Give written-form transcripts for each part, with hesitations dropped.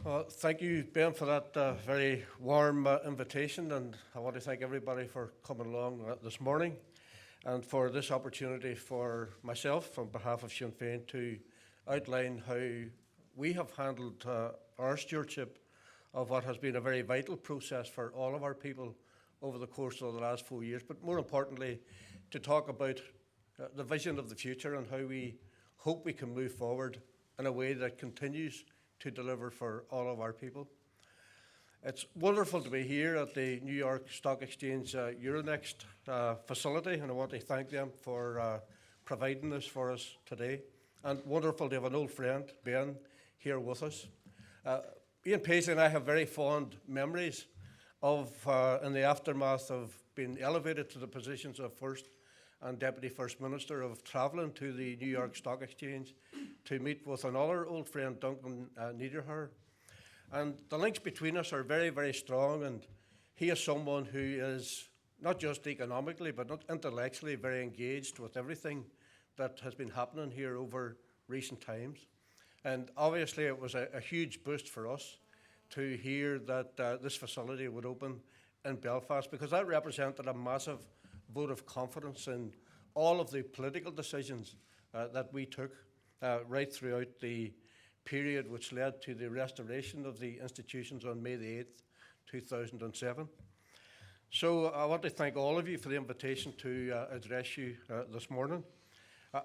Well, thank you, Ben, for that very warm invitation, and I want to thank everybody for coming along this morning and for this opportunity for myself, on behalf of Sinn Féin, to outline how we have handled our stewardship of what has been a very vital process for all of our people over the course of the last 4 years, but more importantly, to talk about the vision of the future and how we hope we can move forward in a way that continues to deliver for all of our people. It's wonderful to be here at the New York Stock Exchange Euronext facility, and I want to thank them for providing this for us today. And wonderful to have an old friend, Ben, here with us. Ian Paisley and I have very fond memories of, in the aftermath of being elevated to the positions of First and Deputy First Minister, of travelling to the New York Stock Exchange to meet with another old friend, Duncan Niederhauer. And the links between us are very, very strong, and he is someone who is not just economically, but not intellectually very engaged with everything that has been happening here over recent times. And obviously it was a huge boost for us to hear that this facility would open in Belfast, because that represented a massive vote of confidence in all of the political decisions that we took right throughout the period which led to the restoration of the institutions on May the 8th, 2007. So I want to thank all of you for the invitation to address you this morning.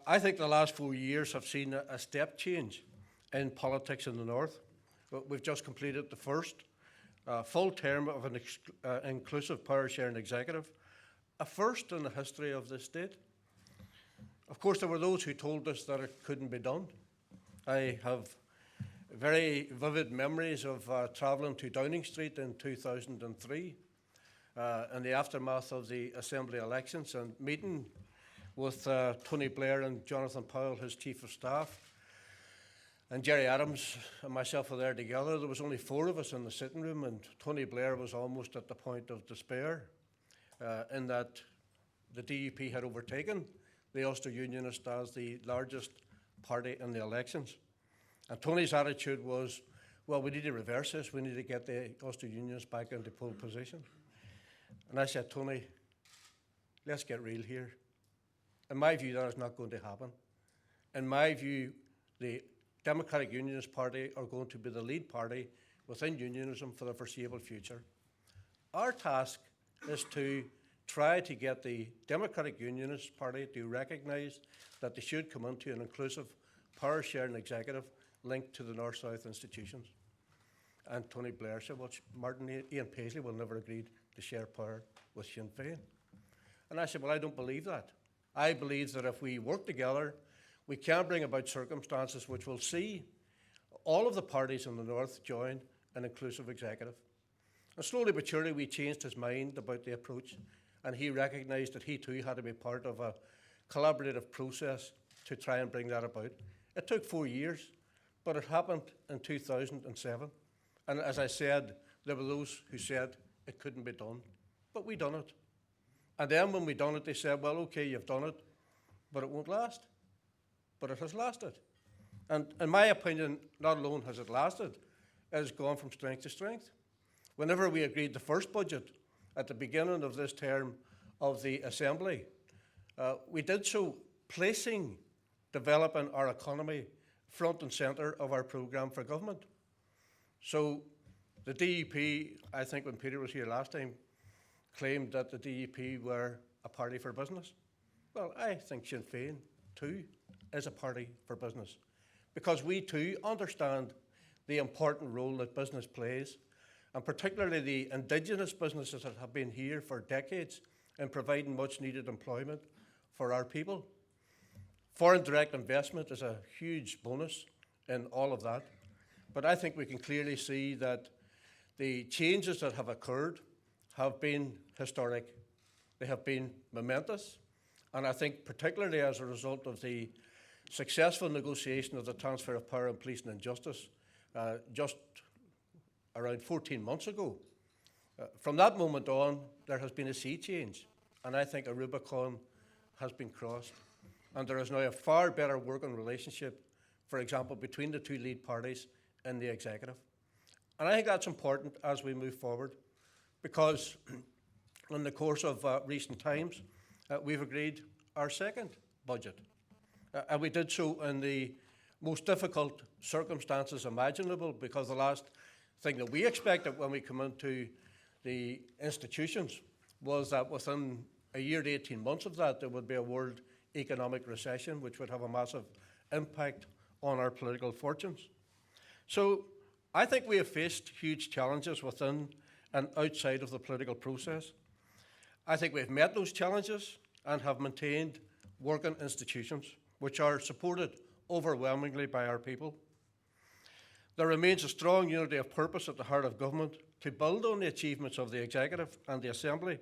I think the last 4 years have seen a step change in politics in the North. We've just completed the first full term of an inclusive power sharing executive, a first in the history of this state. Of course, there were those who told us that it couldn't be done. I have very vivid memories of travelling to Downing Street in 2003 in the aftermath of the Assembly elections, and meeting with Tony Blair and Jonathan Powell, his Chief of Staff, and Gerry Adams and myself were there together. There was only 4 of us in the sitting room, and Tony Blair was almost at the point of despair in that the DUP had overtaken the Ulster Unionists as the largest party in the elections. And Tony's attitude was, well, we need to reverse this. We need to get the Ulster Unionists back into pole position. And I said, Tony, let's get real here. In my view, that is not going to happen. In my view, the Democratic Unionist Party are going to be the lead party within unionism for the foreseeable future. Our task is to try to get the Democratic Unionist Party to recognise that they should come into an inclusive power sharing executive linked to the North-South institutions. And Tony Blair said, well, Martin, Ian Paisley will never agree to share power with Sinn Féin. And I said, well, I don't believe that. I believe that if we work together, we can bring about circumstances which will see all of the parties in the North join an inclusive executive. And slowly but surely we changed his mind about the approach, and he recognised that he too had to be part of a collaborative process to try and bring that about. It took 4 years, but it happened in 2007. And as I said, there were those who said it couldn't be done, but we done it. And then when we done it, they said, well, okay, you've done it, but it won't last. But it has lasted. And in my opinion, not alone has it lasted, it has gone from strength to strength. Whenever we agreed the first budget at the beginning of this term of the Assembly, we did so placing developing our economy front and centre of our programme for government. So the DUP, I think when Peter was here last time, claimed that the DUP were a party for business. Well, I think Sinn Féin too is a party for business, because we too understand the important role that business plays, and particularly the indigenous businesses that have been here for decades in providing much needed employment for our people. Foreign direct investment is a huge bonus in all of that, but I think we can clearly see that the changes that have occurred have been historic. They have been momentous, and I think particularly as a result of the successful negotiation of the transfer of power in policing and justice just around 14 months ago. From that moment on, there has been a sea change, and I think a Rubicon has been crossed. And there is now a far better working relationship, for example, between the two lead parties in the executive. And I think that's important as we move forward, because in the course of recent times, we've agreed our second budget. And we did so in the most difficult circumstances imaginable, because the last thing that we expected when we come into the institutions was that within a year to 18 months of that, there would be a world economic recession, which would have a massive impact on our political fortunes. So I think we have faced huge challenges within and outside of the political process. I think we've met those challenges and have maintained working institutions which are supported overwhelmingly by our people. There remains a strong unity of purpose at the heart of government to build on the achievements of the Executive and the Assembly,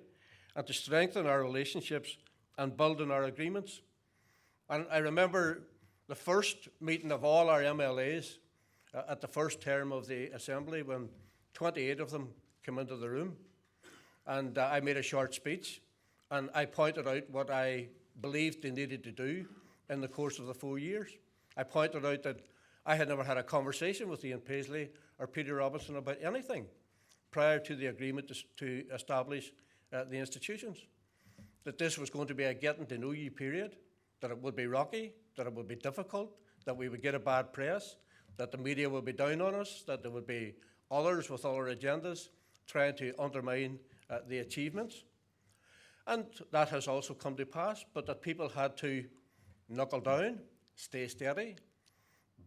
and to strengthen our relationships and build on our agreements. And I remember the first meeting of all our MLAs at the first term of the Assembly, when 28 of them came into the room, and I made a short speech, and I pointed out what I believed they needed to do in the course of the 4 years. I pointed out that I had never had a conversation with Ian Paisley or Peter Robinson about anything prior to the agreement to establish the institutions, that this was going to be a getting to know you period, that it would be rocky, that it would be difficult, that we would get a bad press, that the media would be down on us, that there would be others with other agendas trying to undermine the achievements. And that has also come to pass, but that people had to knuckle down, stay steady,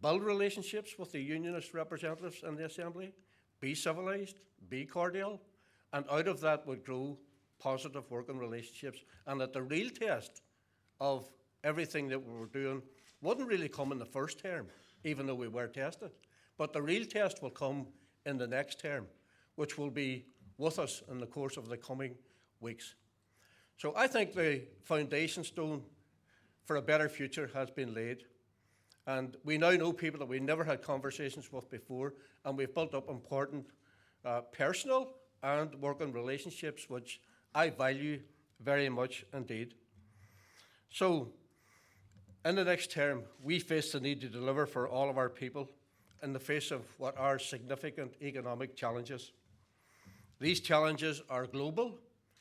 build relationships with the unionist representatives in the Assembly, be civilised, be cordial, and out of that would grow positive working relationships, and that the real test of everything that we were doing wouldn't really come in the first term, even though we were tested, but the real test will come in the next term, which will be with us in the course of the coming weeks. So I think the foundation stone for a better future has been laid. And we now know people that we never had conversations with before, and we've built up important personal and working relationships, which I value very much indeed. So, in the next term, we face the need to deliver for all of our people in the face of what are significant economic challenges. These challenges are global,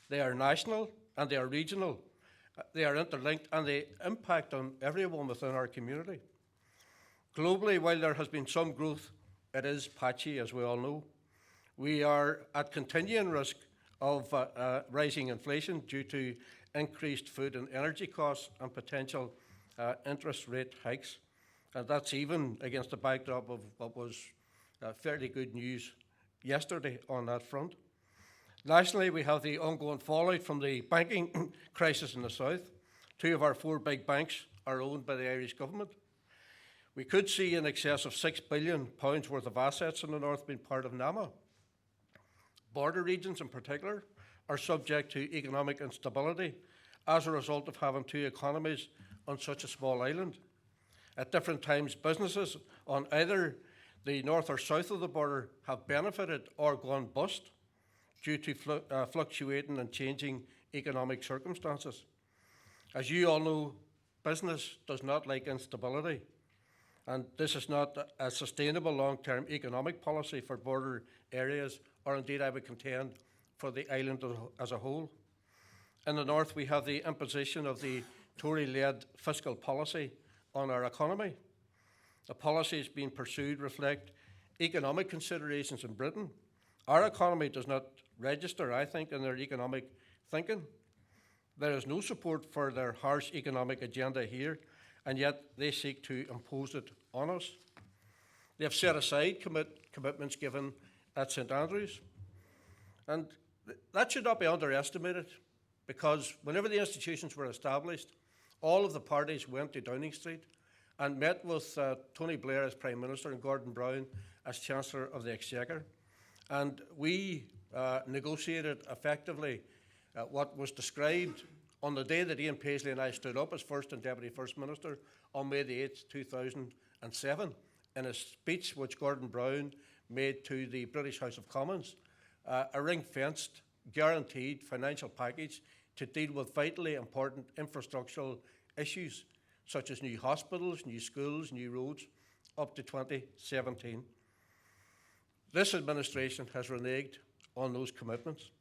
they are national, and they are regional. They are interlinked, and they impact on everyone within our community. Globally, while there has been some growth, it is patchy, as we all know. We are at continuing risk of rising inflation due to increased food and energy costs and potential interest rate hikes. And that's even against the backdrop of what was fairly good news yesterday on that front. Nationally, we have the ongoing fallout from the banking crisis in the south. 2 of our 4 big banks are owned by the Irish government. We could see in excess of £6 billion worth of assets in the north being part of NAMA. Border regions in particular are subject to economic instability as a result of having 2 economies on such a small island. At different times, businesses on either the north or south of the border have benefited or gone bust due to fluctuating and changing economic circumstances. As you all know, business does not like instability, and this is not a sustainable long-term economic policy for border areas, or indeed I would contend for the island as a whole. In the north, we have the imposition of the Tory-led fiscal policy on our economy. The policies being pursued reflect economic considerations in Britain. Our economy does not register, I think, in their economic thinking. There is no support for their harsh economic agenda here, and yet they seek to impose it on us. They have set aside commitments given at St Andrews, and that should not be underestimated, because whenever the institutions were established, all of the parties went to Downing Street and met with Tony Blair as Prime Minister and Gordon Brown as Chancellor of the Exchequer. And we negotiated effectively what was described on the day that Ian Paisley and I stood up as First and Deputy First Minister on May the 8th, 2007, in a speech which Gordon Brown made to the British House of Commons, a ring-fenced, guaranteed financial package to deal with vitally important infrastructural issues such as new hospitals, new schools, new roads, up to 2017. This administration has reneged on those commitments,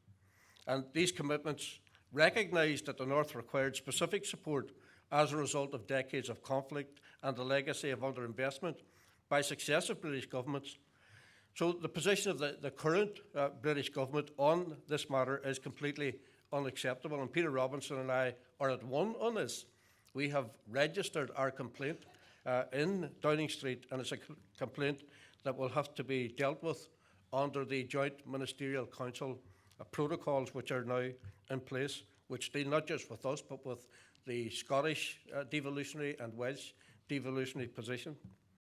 and these commitments recognised that the North required specific support as a result of decades of conflict and the legacy of underinvestment by successive British governments. So the position of the current British government on this matter is completely unacceptable, and Peter Robinson and I are at one on this. We have registered our complaint in Downing Street, and it's a complaint that will have to be dealt with under the Joint Ministerial Council protocols which are now in place, which deal not just with us but with the Scottish devolutionary and Welsh devolutionary position.